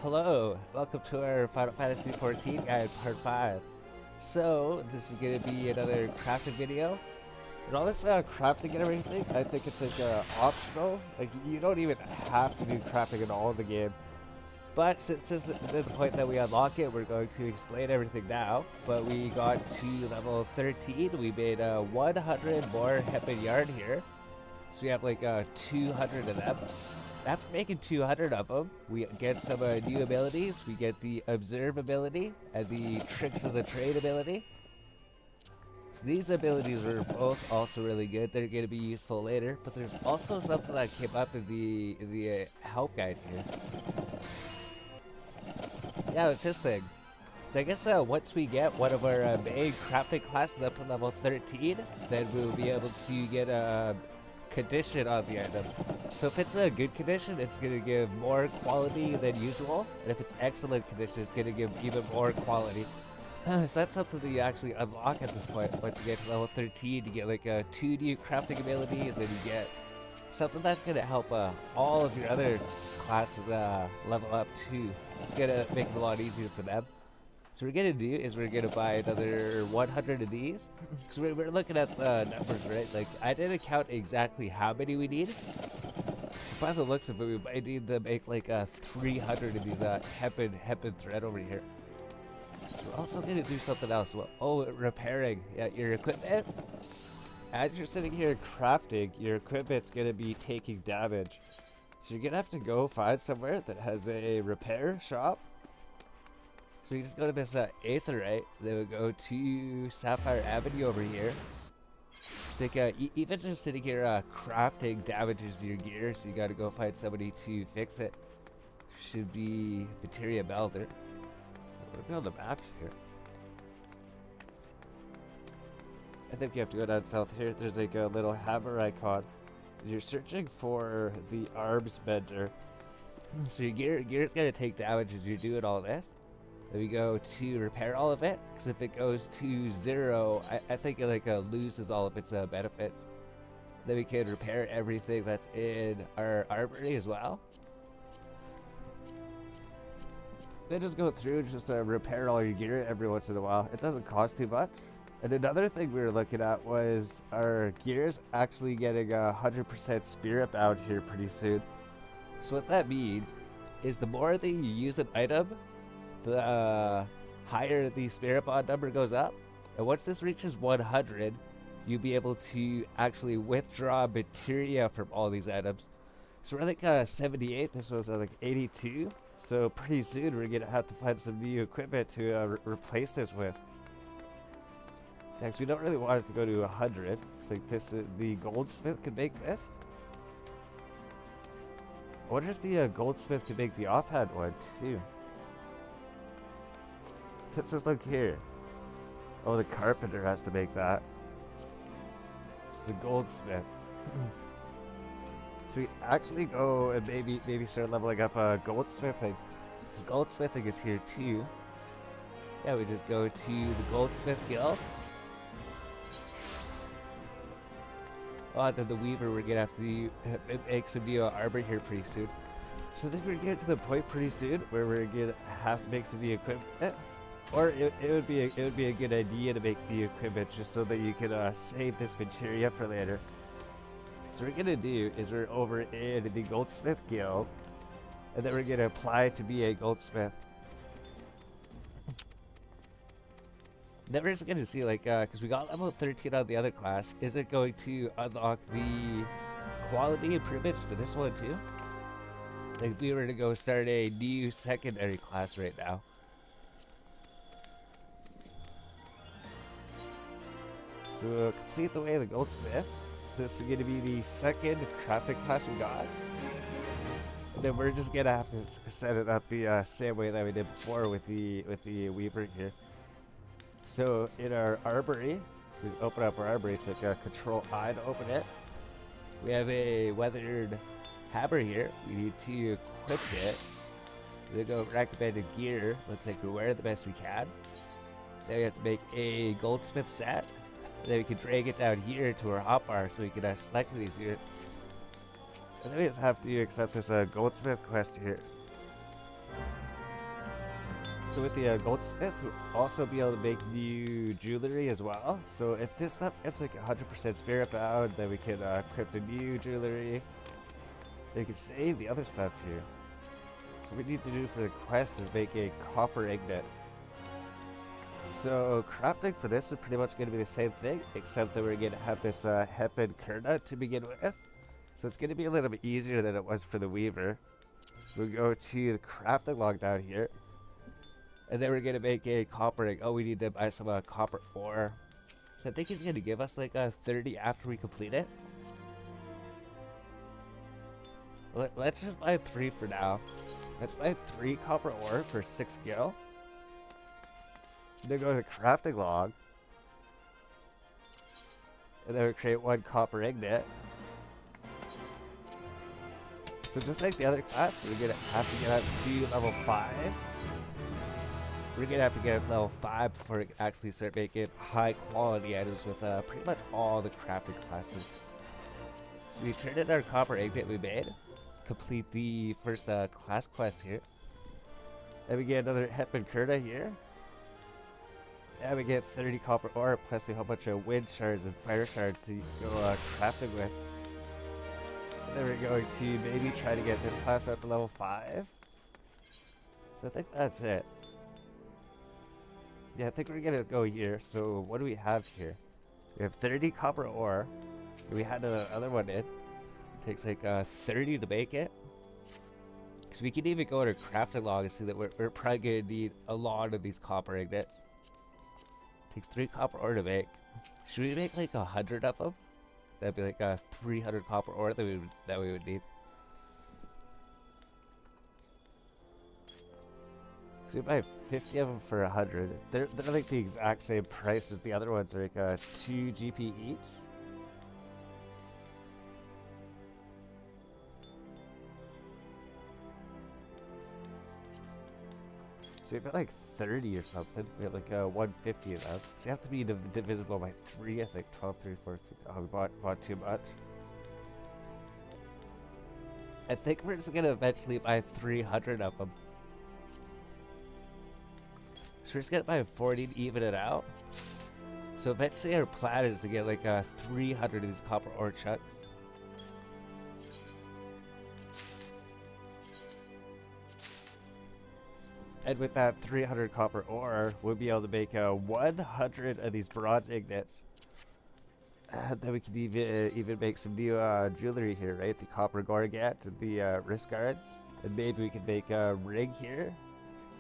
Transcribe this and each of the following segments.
Hello, welcome to our Final Fantasy XIV guide, part 5. So, this is going to be another crafting video. And all this crafting and everything, I think it's like optional. Like, you don't even have to do crafting at all in the game. But since this is the point that we unlock it, we're going to explain everything now. But we got to level 13, we made 100 more hempen yarn here. So we have like 200 of them. After making 200 of them, we get some new abilities. We get the Observe ability and the Tricks of the Trade ability. So these abilities are both also really good. They're going to be useful later. But there's also something that came up in the help guide here. Yeah, it's his thing. So I guess once we get one of our main crafting classes up to level 13, then we'll be able to get a condition on the item. So if it's a good condition, it's going to give more quality than usual, and if it's excellent condition, it's going to give even more quality. So that's something that you actually unlock at this point. Once you get to level 13, you get like 2 new crafting abilities, then you get something that's going to help all of your other classes level up too. It's going to make it a lot easier for them. So what we're going to do is we're going to buy another 100 of these. So we're looking at the numbers, right? Like, I didn't count exactly how many we need. By the looks of it, we might need to make like 300 of these hempen thread over here. So we're also going to do something else. Oh, repairing your equipment. As you're sitting here crafting, your equipment's going to be taking damage. So you're going to have to go find somewhere that has a repair shop. So you just go to this Aetherite, then we go to Sapphire Avenue over here. So like, even just sitting here crafting damages your gear, so you gotta go find somebody to fix it. Should be Materia Melder. We're on the map here. I think you have to go down south here. There's like a little hammer icon. You're searching for the arms bender. So your gear's gonna take damage as you're doing all this. Then we go to repair all of it, because if it goes to 0, I think it like loses all of its benefits. Then we can repair everything that's in our armory as well. Then just go through and just repair all your gear every once in a while. It doesn't cost too much. And another thing we were looking at was our gears actually getting 100% spirit bound here pretty soon. So what that means is the more that you use an item, the higher the spirit bond number goes up, and once this reaches 100, you'll be able to actually withdraw materia from all these items. So we're like 78, this was like 82, so pretty soon we're gonna have to find some new equipment to replace this with. Next, we don't really want it to go to 100. It's like this, the goldsmith could make this. I wonder if the goldsmith could make the offhand one too. Let's just look here. Oh, the carpenter has to make that. It's the goldsmith. So we actually go and maybe start leveling up goldsmithing. Because goldsmithing is here too. Yeah, we just go to the goldsmith guild. Oh, and then the weaver, we're gonna have to make some new armor here pretty soon. So I think we're getting to the point pretty soon where we're gonna have to make some new equipment. Or it would be a good idea to make the equipment just so that you can save this materia for later. So what we're gonna do is we're over in the goldsmith guild, and then we're gonna apply to be a goldsmith. Then we're just gonna see like because we got level 13 on the other class, is it going to unlock the quality improvements for this one too? Like if we were to go start a new secondary class right now. So complete the way of the goldsmith. So this is going to be the second crafting class we got. And then we're just going to have to set it up the same way that we did before with the weaver here. So in our armory, so we open up our armory, it's like Control I to open it. We have a weathered hammer here. We need to equip it. We go recommended gear. Looks like we're wearing the best we can. Then we have to make a goldsmith set. Then we can drag it down here to our hotbar so we can select these here. And then we just have to accept this goldsmith quest here. So with the goldsmith, we'll also be able to make new jewelry as well. So if this stuff gets like 100% spirit bound, then we can equip the new jewelry. Then we can save the other stuff here. So what we need to do for the quest is make a copper ingot. So crafting for this is pretty much going to be the same thing, except that we're going to have this hemp and kurna to begin with. So it's going to be a little bit easier than it was for the weaver. We'll go to the crafting log down here. And then we're going to make a copper ingot. Oh, we need to buy some copper ore. So I think he's going to give us like 30 after we complete it. Let's just buy 3 for now. Let's buy 3 copper ore for 6 gil. Then go to the crafting log. And then we create 1 copper ingot. So just like the other class, we're going to have to get up to level 5. We're going to have to get up to level 5 before we can actually start making high quality items with pretty much all the crafting classes. So we turned in our copper ingot we made. Complete the first class quest here. Then we get another hemp and kurna here. And we get 30 copper ore plus a whole bunch of wind shards and fire shards to go crafting with. And then we're going to maybe try to get this class up to level 5. So I think that's it. Yeah, I think we're gonna go here. So what do we have here? We have 30 copper ore. So we had another one in. Takes like 30 to make it. So we can even go to crafting log and see that we're probably gonna need a lot of these copper ingots. Takes 3 copper ore to make. Should we make like 100 of them? That'd be like 300 copper ore that we would need. So we buy 50 of them for 100. They're like the exact same price as the other ones. They're like 2 GP each. So we got like 30 or something. We have like 150 of them. So you have to be divisible by 3, I think. 12, 3, 4, 3. Oh, we bought too much. I think we're just gonna eventually buy 300 of them. So we're just gonna buy 40 to even it out. So eventually our plan is to get like 300 of these copper ore chunks. And with that 300 copper ore, we'll be able to make 100 of these bronze ingots. And then we can even make some new jewelry here, right? The copper gorget and the wrist guards. And maybe we can make a ring here.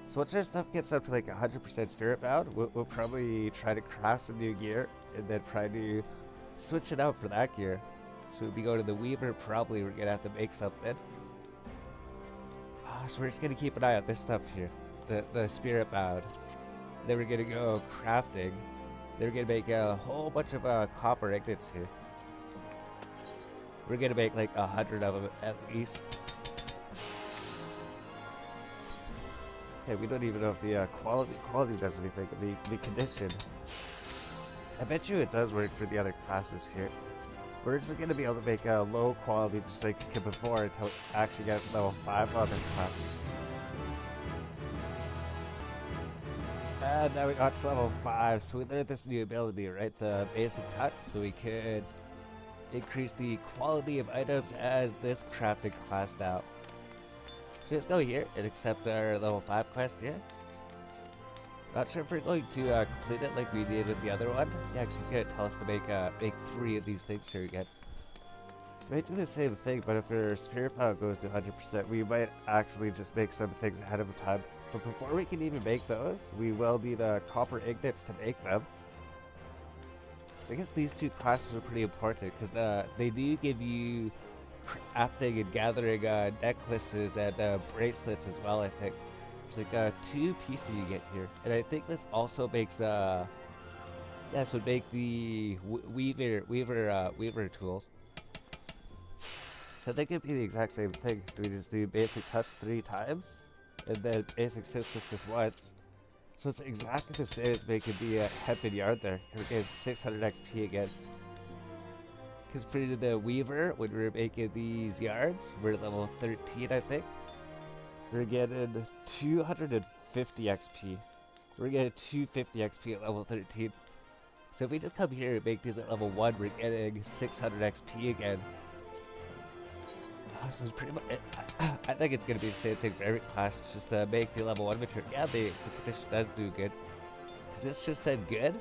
So once our stuff gets up to like 100% spirit bound, we'll probably try to craft some new gear and then try to switch it out for that gear. So we'll be going to the weaver, probably we're gonna have to make something. So we're just gonna keep an eye on this stuff here. The spirit bound. Then we're gonna go crafting. Then we're gonna make a whole bunch of copper ingots here. We're gonna make like 100 of them at least. Hey, we don't even know if the quality does anything. The condition. I bet you it does work for the other classes here. We're just gonna be able to make a low quality just like before until we actually get level 5 on this class. And now we got to level 5, so we learned this new ability, right? The basic touch, so we could increase the quality of items as this crafting class now. So let's go here and accept our level 5 quest here. Not sure if we're going to complete it like we did with the other one. Yeah, because he's going to tell us to make 3 of these things here again. So we might do the same thing, but if our spirit power goes to 100%, we might actually just make some things ahead of time. But before we can even make those, we will need copper ingots to make them. So I guess these 2 classes are pretty important because they do give you crafting and gathering necklaces and bracelets as well, I think. There's like 2 pieces you get here. And I think this also makes, yeah, so make the weaver tools. So I think it'd be the exact same thing. Do we just do basic touch 3 times? And then basic synthesis once. So it's exactly the same as making the hemp and yard there. We're getting 600 XP again. Because for the weaver, when we were making these yards, we're level 13, I think. we're getting 250 XP. We're getting 250 XP at level 13. So if we just come here and make these at level 1, we're getting 600 XP again. So it's pretty much, I think it's going to be the same thing for every class. It's just make the level 1 material. Yeah, the condition does do good. Because this just said good.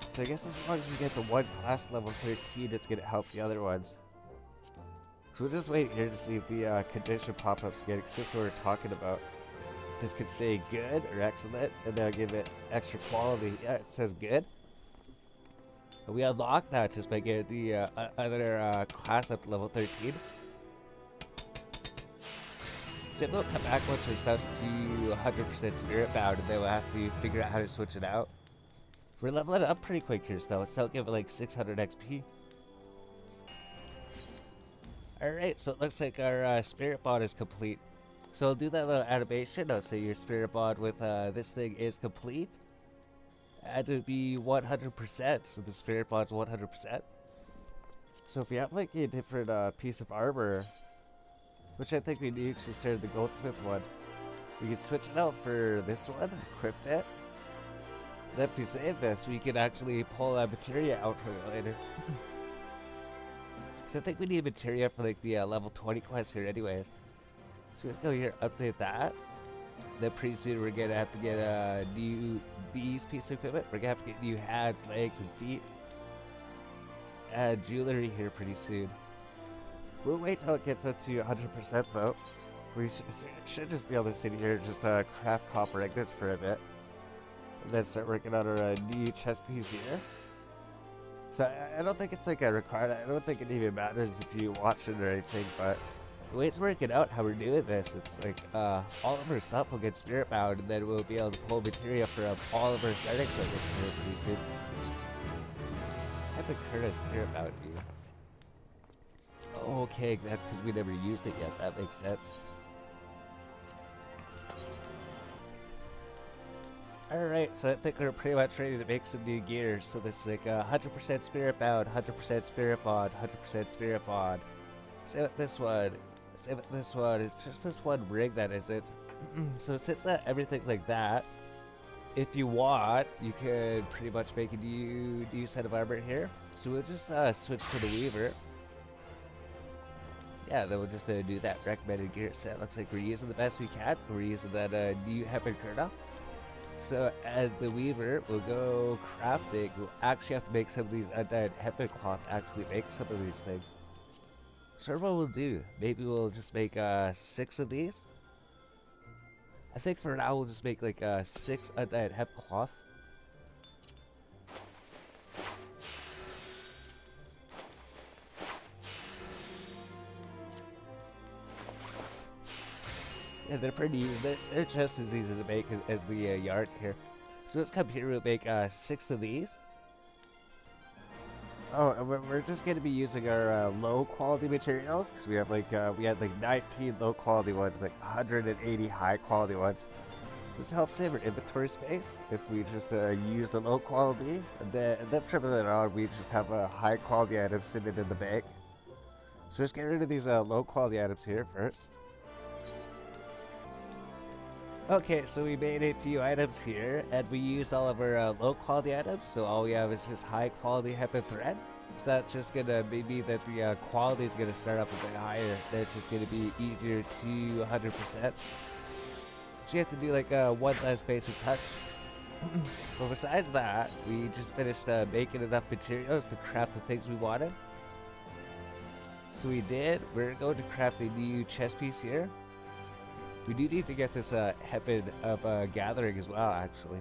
So I guess as long as we get the one class level 13, it's going to help the other ones. So we'll just wait here to see if the condition pop-ups get it. It's just what we're talking about. This could say good or excellent, and they'll give it extra quality. Yeah, it says good. And we unlock that just by getting the other class up to level 13. So we'll come back once our stuff's to 100% spirit bound, and then we'll have to figure out how to switch it out. We're leveling it up pretty quick here, so it'll give it like 600 XP. Alright, so it looks like our spirit bond is complete. So we'll do that little animation. I'll say your spirit bond with this thing is complete. And it would be 100%, so the spirit bond's 100%. So if we have like a different piece of armor, which I think we need because we started the Goldsmith one, we can switch it out for this one, equip it. Then if we save this, we can actually pull materia out from it later. So I think we need materia for like the level 20 quest here anyways. So let's go here, update that. Then pretty soon we're gonna have to get these pieces of equipment. We're gonna have to get new hands, legs, and feet. Jewelry here pretty soon. We'll wait till it gets up to 100% though. We should just be able to sit here and just craft copper ingots for a bit. And then start working on our new chest piece here. So I don't think it's like a requirement. I don't think it even matters if you watch it or anything, but the way it's working out, how we're doing this, it's like all of our stuff will get spirit bound, and then we'll be able to pull materia from all of our starting equipment here pretty soon. I haven't heard of spirit bound, dude. Oh, okay, that's because we never used it yet. That makes sense. Alright, so I think we're pretty much ready to make some new gear. So this is like 100% spirit bound, 100% spirit bond, 100% spirit bond. Same with this one. Same with this one. It's just this one rig that isn't. So since everything's like that, if you want, you could pretty much make a new set of armor here. So we'll just switch to the Weaver. Yeah, then we'll just do that recommended gear set. Looks like we're using the best we can. We're using that new hempen kernel. So as the Weaver, we'll go crafting. We'll actually have to make some of these undyed hempen cloth actually make some of these things. So what we'll do, maybe we'll just make 6 of these. I think for now we'll just make like 6 undyed hemp cloth. Yeah, they're pretty easy. They're just as easy to make as the yarn here. So let's come here, we'll make 6 of these. Oh, and we're just going to be using our low quality materials because we have like we had like 19 low quality ones, like 180 high quality ones. This helps save our inventory space if we just use the low quality, and then from then on we just have a high quality item sitting in the bank. So let's get rid of these low quality items here first. Okay, so we made a few items here, and we used all of our low quality items, so all we have is just high quality hempen thread. So that's just gonna maybe that the quality is gonna start up a bit higher. Then it's just gonna be easier to 100%. So you have to do like one less basic touch. But besides that, we just finished making enough materials to craft the things we wanted. So we did. We're going to craft a new chest piece here. We do need to get this hempen of gathering as well, actually.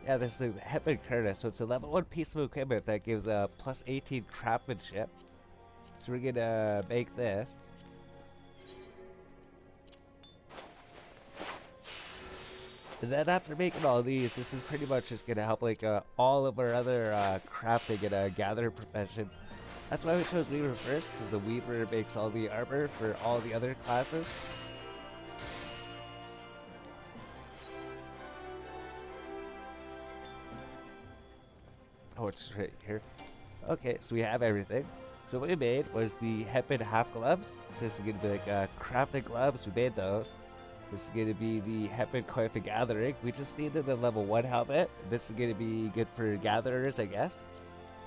Yeah, this is the hempen kernel. So it's a level 1 piece of equipment that gives plus 18 craftsmanship. So we're gonna make this. And then after making all these, this is pretty much just gonna help like all of our other crafting and gathering professions. That's why we chose Weaver first, because the Weaver makes all the armor for all the other classes. Oh, it's right here. Okay, so we have everything. So what we made was the hempen half gloves. So this is going to be like crafting gloves. We made those. This is going to be the hempen coin for gathering. We just needed a level 1 helmet. This is going to be good for gatherers, I guess.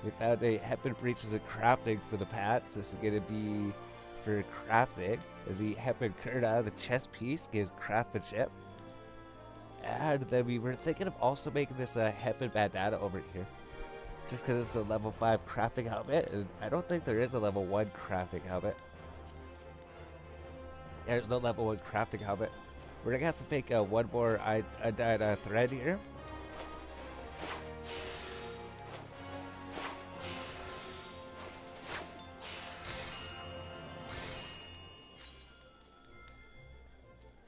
We found a hempen breeches and crafting for the pants. This is going to be for crafting. The hempen kurta, the chest piece, gives craftsmanship. And then we were thinking of also making this hempen bandana over here. Just because it's a level 5 crafting helmet. And I don't think there is a level 1 crafting helmet. There's no level 1 crafting helmet. We're gonna have to make one more undyed thread here.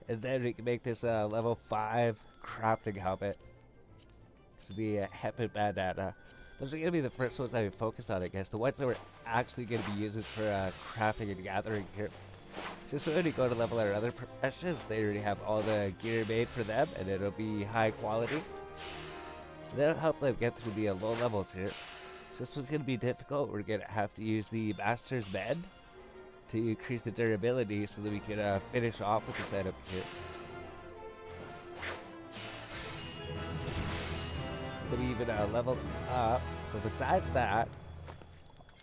And then we can make this level 5 crafting helmet. This is the hempen bandana. Those are gonna be the first ones that we focus on, I guess. The ones that we're actually gonna be using for crafting and gathering here. Since we already go to level our other professions, they already have all the gear made for them, and it'll be high quality. And that'll help them get through the low levels here. So this one's gonna be difficult. We're gonna have to use the Master's Bend to increase the durability so that we can finish off with the setup here. Then we even leveled up, but besides that,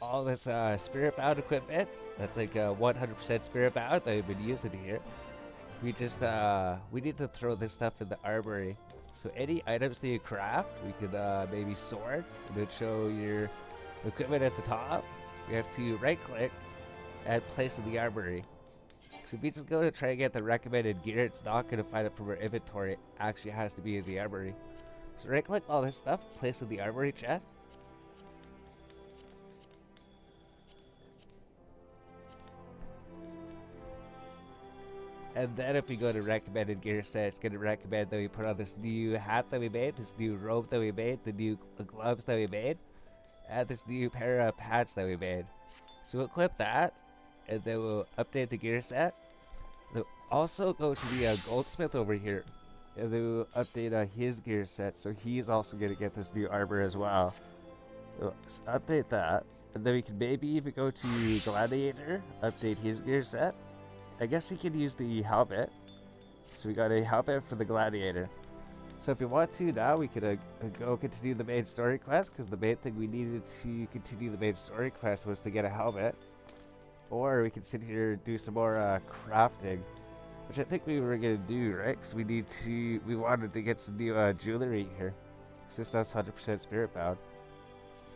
all this spirit bound equipment, that's like 100% spirit bound that we've been using here. We just, we need to throw this stuff in the armory. So any items that you craft, we could maybe sort, and then show your equipment at the top. We have to right click and place in the armory. So if we just go to try and get the recommended gear, it's not going to find it from our inventory. It actually has to be in the armory. So right click all this stuff, place in the armory chest. And then if we go to recommended gear set, it's going to recommend that we put on this new hat that we made, this new robe that we made, the new gloves that we made, and this new pair of pants that we made. So we'll equip that, and then we'll update the gear set. We'll also go to the goldsmith over here, and then we'll update his gear set, so he's also going to get this new armor as well. So update that, and then we can maybe even go to gladiator, update his gear set. I guess we can use the helmet. So we got a helmet for the gladiator. So if we want to now, we could go continue the main story quest, because the main thing we needed to continue the main story quest was to get a helmet. Or we can sit here and do some more crafting, which I think we were gonna do, right? Because we wanted to get some new jewelry here, since that's 100% spirit bound.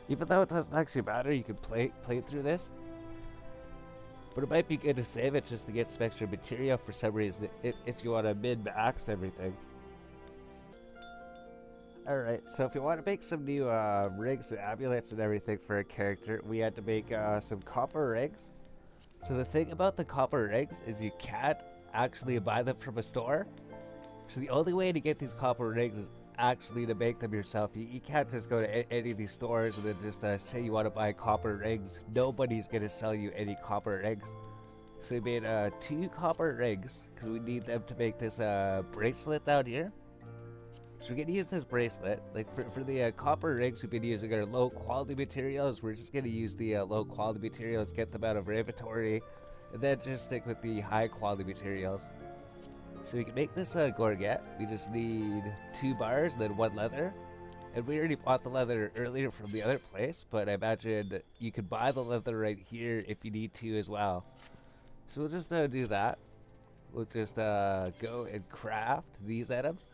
Even though it doesn't actually matter, you can play through this. But it might be good to save it just to get some extra material for some reason, if you want to min-max everything. Alright, so if you want to make some new rings and amulets and everything for a character, we had to make some copper rings. So the thing about the copper rings is you can't actually buy them from a store. So the only way to get these copper rings is actually to make them yourself. You can't just go to any of these stores and then just say you want to buy copper rings. Nobody's gonna sell you any copper rings. So we made 2 copper rings because we need them to make this bracelet down here. So we're gonna use this bracelet. Like for the copper rings, we've been using our low quality materials. We're just gonna use the low quality materials, get them out of our inventory, and then just stick with the high quality materials. So we can make this gorget. We just need 2 bars, then 1 leather. And we already bought the leather earlier from the other place, but I imagine you could buy the leather right here if you need to as well. So we'll just do that. We'll just go and craft these items.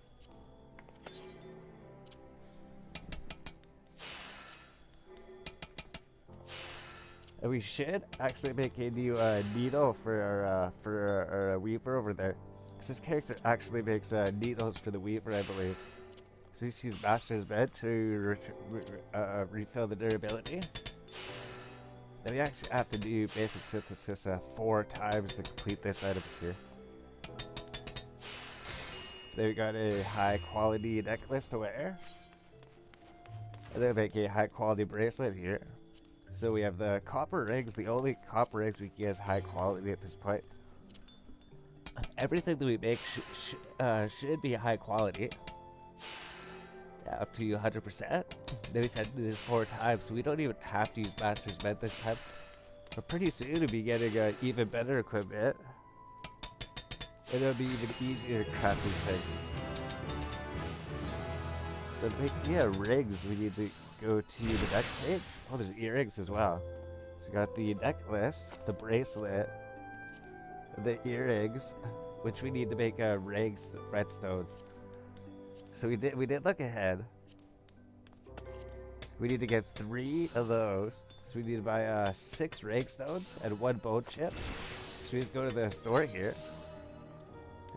And we should actually make a new needle for our weaver over there. This character actually makes needles for the weaver, I believe. So he's used Master's Bed to refill the durability. Then we actually have to do basic synthesis 4 times to complete this item here. Then we got a high quality necklace to wear. And then make a high quality bracelet here. So we have the copper rings. The only copper rings we can get is high quality at this point. Everything that we make should be high quality. Yeah, up to 100%. Then we said this 4 times, so we don't even have to use Master's Bed this time. But pretty soon we'll be getting even better equipment. And it'll be even easier to craft these things. So to make the rings, we need to go to the next page. Oh, there's earrings as well. So we got the necklace, the bracelet, the earrings, which we need to make rings, redstones. So we did look ahead. We need to get 3 of those. So we need to buy 6 ring stones and 1 bone chip. So we just go to the store here.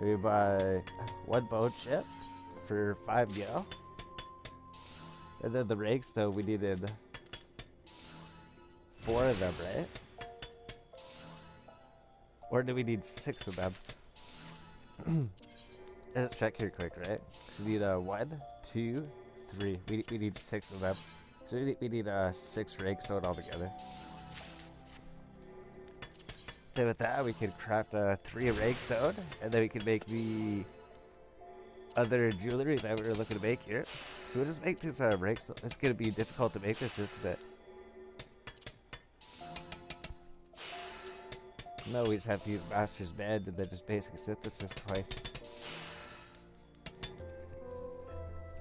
And we buy 1 bone chip for 5 gil. And then the ring stone, we needed 4 of them, right? Or do we need 6 of them? Let's check here quick, right? We need 1, 2, 3. We need 6 of them. So we need 6 ring stone altogether. Then with that, we can craft 3 ring stone, and then we can make the other jewelry that we were looking to make here. So we'll just make this ring stone. It's gonna be difficult to make this, isn't it? No, we just have to use Master's Band and then just basic synthesis twice.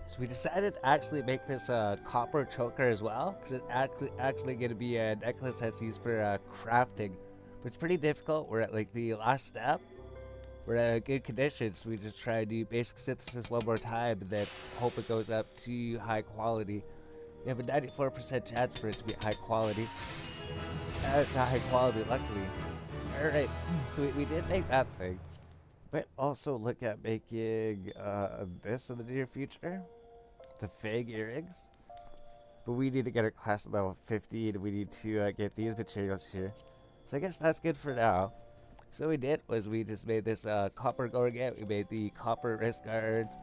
So we decided to actually make this copper choker as well, because it's actually going to be a necklace that's used for crafting. But it's pretty difficult. We're at like the last step. We're at a good condition, so we just try to do basic synthesis one more time and then hope it goes up to high quality. We have a 94% chance for it to be high quality. And it's a high quality, luckily. Alright, so we did make that thing. But also look at making this in the near future. The fig earrings. But we need to get our class level 15. We need to get these materials here. So I guess that's good for now. So what we did was we just made this copper gorget. We made the copper wrist guards.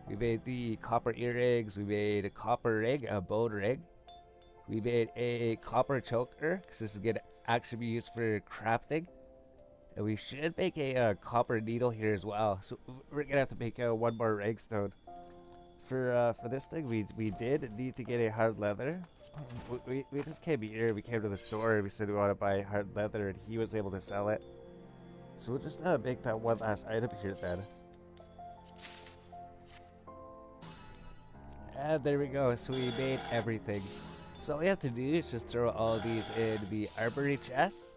We made the copper earrings. We made a copper ring, a bone ring. We made a copper choker, because this is going to actually be used for crafting. And we should make a copper needle here as well. So we're going to have to make 1 more ring stone. For this thing, we did need to get a hard leather. We just came here, we came to the store, and we said we want to buy hard leather, and he was able to sell it. So we'll just make that one last item here then. And there we go, so we made everything. So all we have to do is just throw all of these in the armory chest.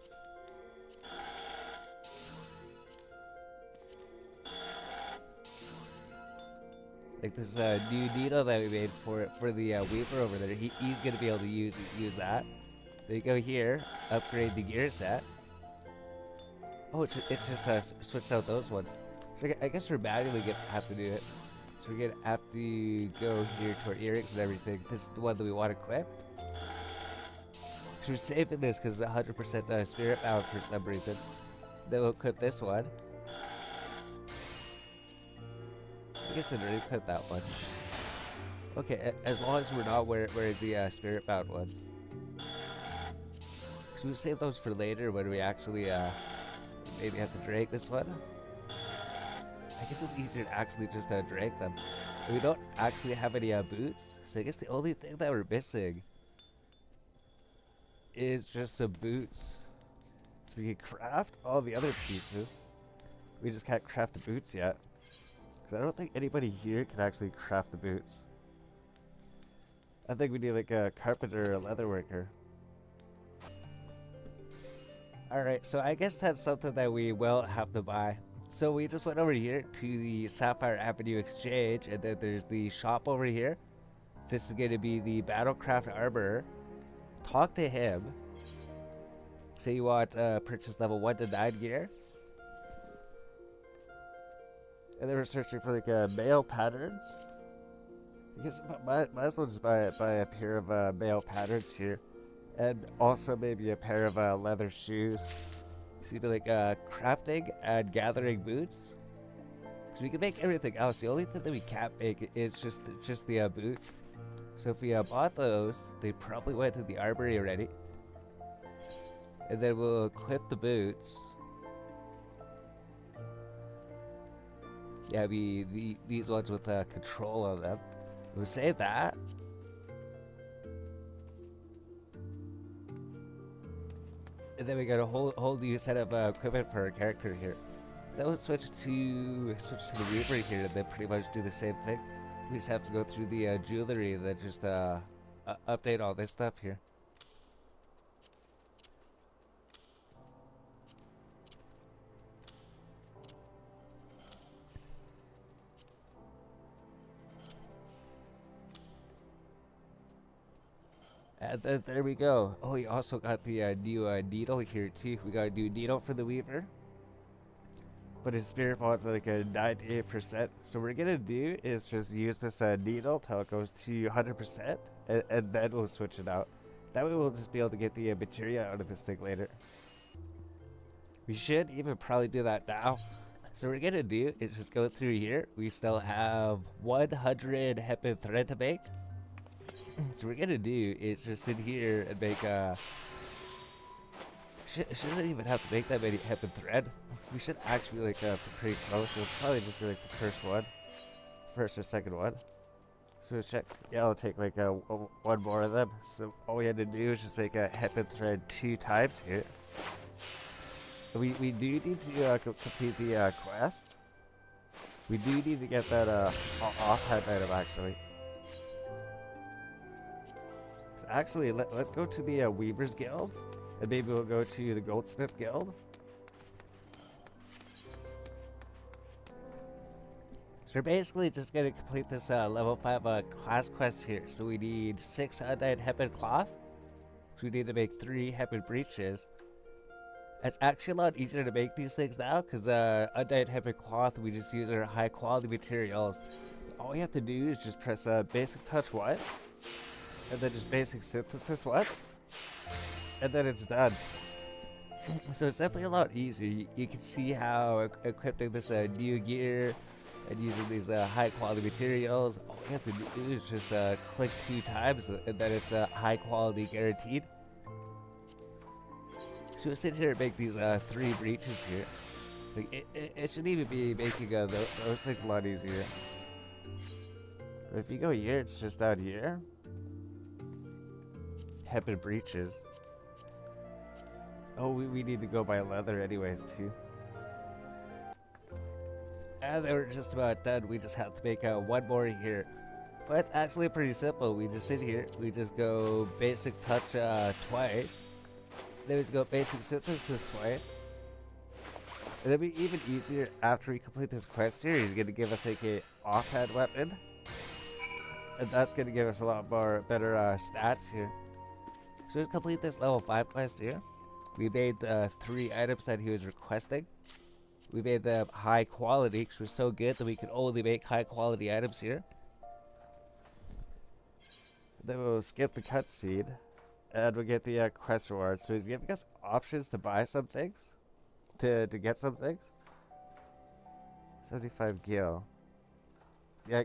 Like this new needle that we made for the weaver over there. He's gonna be able to use that. Then you go here, upgrade the gear set. Oh, it's just switched out those ones. So I guess we're manually gonna have to do it. So we're gonna have to go here to our earrings and everything. This is the one that we want equipped. So we're saving this because it's 100% spirit bound for some reason. Then we'll equip this one. I guess I already equipped that one. Okay, as long as we're not where the spirit bound ones. So we save those for later when we actually maybe have to drag this one. I guess it's easier to actually just drag them. And we don't actually have any boots, so I guess the only thing that we're missing is just some boots. So we can craft all the other pieces. We just can't craft the boots yet. Because I don't think anybody here can actually craft the boots. I think we need like a carpenter or a leather worker. Alright, so I guess that's something that we will have to buy. So we just went over here to the Sapphire Avenue Exchange, and then there's the shop over here. This is going to be the Battlecraft Armorer. Talk to him. Say you want purchase level 1 to 9 gear. And then we're searching for like male patterns. I guess might as well just buy a pair of male patterns here. And also maybe a pair of leather shoes. See, like crafting and gathering boots. So we can make everything else. The only thing that we can't make is just the boots. So if we bought those, they probably went to the armory already. And then we'll equip the boots. Yeah, these ones with control on them. We'll save that. And then we got a whole new set of equipment for our character here. Then we'll switch to the Reaper here, and then pretty much do the same thing. We just have to go through the jewelry and then just update all this stuff here. And then there we go. Oh, we also got the new needle here too. We got a new needle for the Weaver. But his spirit bond's like a 98%. So what we're gonna do is just use this needle till it goes to 100%, and then we'll switch it out. That way we'll just be able to get the material out of this thing later. We should even probably do that now. So what we're gonna do is just go through here. We still have 100 hempen thread to make. So what we're gonna do is just sit here and make shouldn't even have to make that many hempen thread. We should actually like pretty close. It'll probably just be like the first or second one. So let's check. Yeah, I'll take like one more of them. So all we had to do is just make a hempen thread 2 times here. We do need to complete the quest. We do need to get that off-head item actually. So actually, let's go to the Weaver's Guild, and maybe we'll go to the Goldsmith Guild. So we're basically just gonna complete this level 5 class quest here. So we need 6 undyed hempen cloth. So we need to make 3 hempen breeches. It's actually a lot easier to make these things now, because undyed hempen cloth, we just use our high quality materials. All we have to do is just press basic touch once, and then just basic synthesis once, and then it's done. So it's definitely a lot easier. You can see how equipping this new gear and using these high quality materials, all you have to do is just click 2 times, and then it's high quality guaranteed. So we'll sit here and make these 3 breaches here. Like it should even be making those things a lot easier. But if you go here, it's just out here. Hempen breeches. Oh, we need to go buy leather anyways too. And then we're just about done. We just have to make one more here. But it's actually pretty simple. We just sit here. We just go basic touch twice. Then we just go basic synthesis twice. And it'll be even easier after we complete this quest here. He's going to give us like a offhand weapon. And that's going to give us a lot more better stats here. So let's complete this level 5 quest here. We made the 3 items that he was requesting. We made them high quality because we're so good that we can only make high quality items here. Then we'll skip the cutscene. And we'll get the quest reward. So he's giving us options to buy some things. To get some things. 75 gil. Yeah,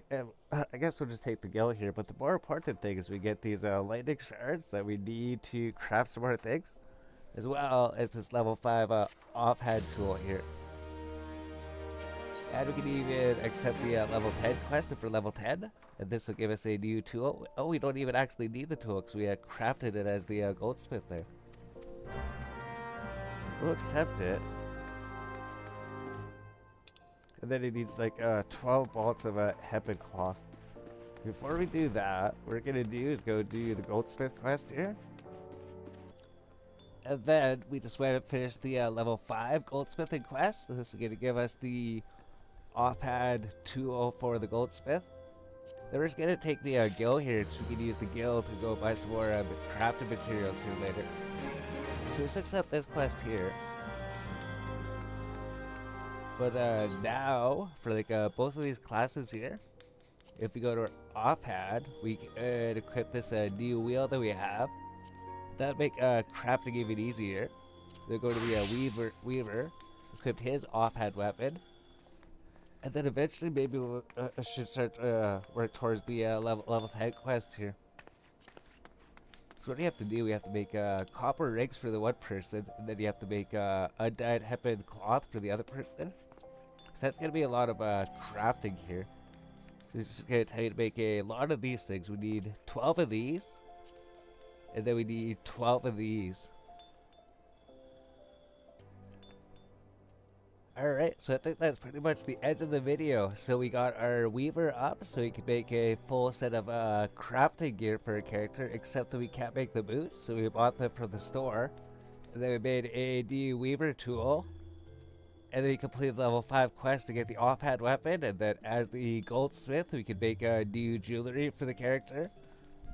I guess we'll just take the gil here. But the more important thing is we get these lightning shards that we need to craft some more things. As well as this level 5 offhand tool here. And we can even accept the level 10 quest for level 10. And this will give us a new tool. Oh, we don't even actually need the tool because we crafted it as the goldsmith there. We'll accept it. And then it needs like 12 bolts of hempen cloth. Before we do that, what we're going to do is go do the goldsmith quest here. And then we just went and finished the level 5 goldsmithing quest. So this is going to give us the offhand tool for the goldsmith. Then we're just going to take the gil here so we can use the gil to go buy some more crafting materials here later. So let's accept this quest here. But now, for like both of these classes here, if we go to our offhand, we can equip this new wheel that we have. That'll make crafting even easier. Then go to the Weaver, equip his offhand weapon. And then eventually maybe we'll should start work towards the level 10 quest here. So what do you have to do? We have to make copper rings for the one person, and then you have to make undyed hempen cloth for the other person. So that's going to be a lot of crafting here. So it's just going to tell you to make a lot of these things. We need 12 of these, and then we need 12 of these. Alright, so I think that's pretty much the end of the video. So we got our weaver up, so we can make a full set of crafting gear for a character, except that we can't make the boots, so we bought them from the store. And then we made a new weaver tool. And then we completed level 5 quest to get the offhand weapon, and then as the goldsmith, we could make a new jewelry for the character,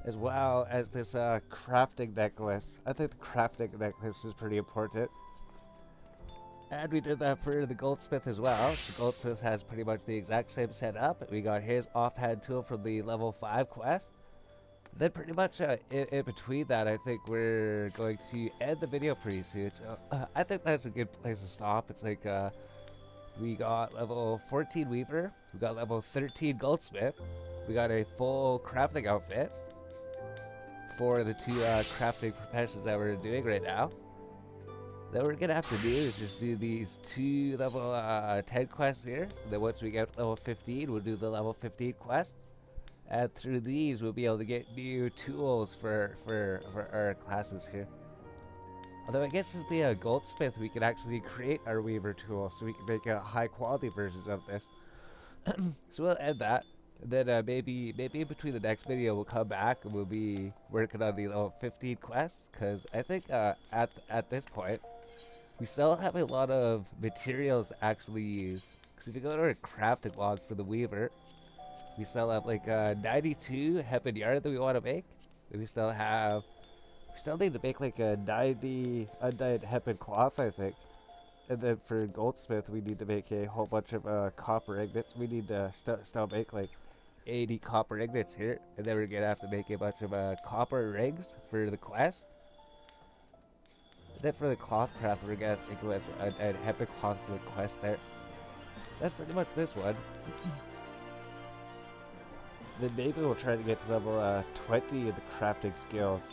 as well as this crafting necklace. I think the crafting necklace is pretty important. And we did that for the goldsmith as well. The goldsmith has pretty much the exact same setup. We got his offhand tool from the level 5 quest. Then pretty much in between that, I think we're going to end the video pretty soon. So I think that's a good place to stop. It's like we got level 14 weaver, we got level 13 goldsmith, we got a full crafting outfit for the two crafting professions that we're doing right now. Then what we're gonna have to do is just do these two level 10 quests here. Then once we get level 15, we'll do the level 15 quests. And through these, we'll be able to get new tools for our classes here. Although I guess as the goldsmith, we can actually create our weaver tool, so we can make high quality versions of this. So we'll end that. And then maybe in between the next video, we'll come back and we'll be working on the level 15 quests. Because I think at this point, we still have a lot of materials to actually use. Because if you go to our crafting log for the weaver, we still have like 92 hempen yarn that we want to make. And we still need to make like a 90 undyed hempen cloth, I think. And then for goldsmith, we need to make a whole bunch of copper ingots. We need to still make like 80 copper ingots here. And then we're gonna have to make a bunch of copper rings for the quest. And then for the cloth craft, we're gonna think of a hempen cloth for the quest there. So that's pretty much this one. Then maybe we'll try to get to level 20 in the crafting skills.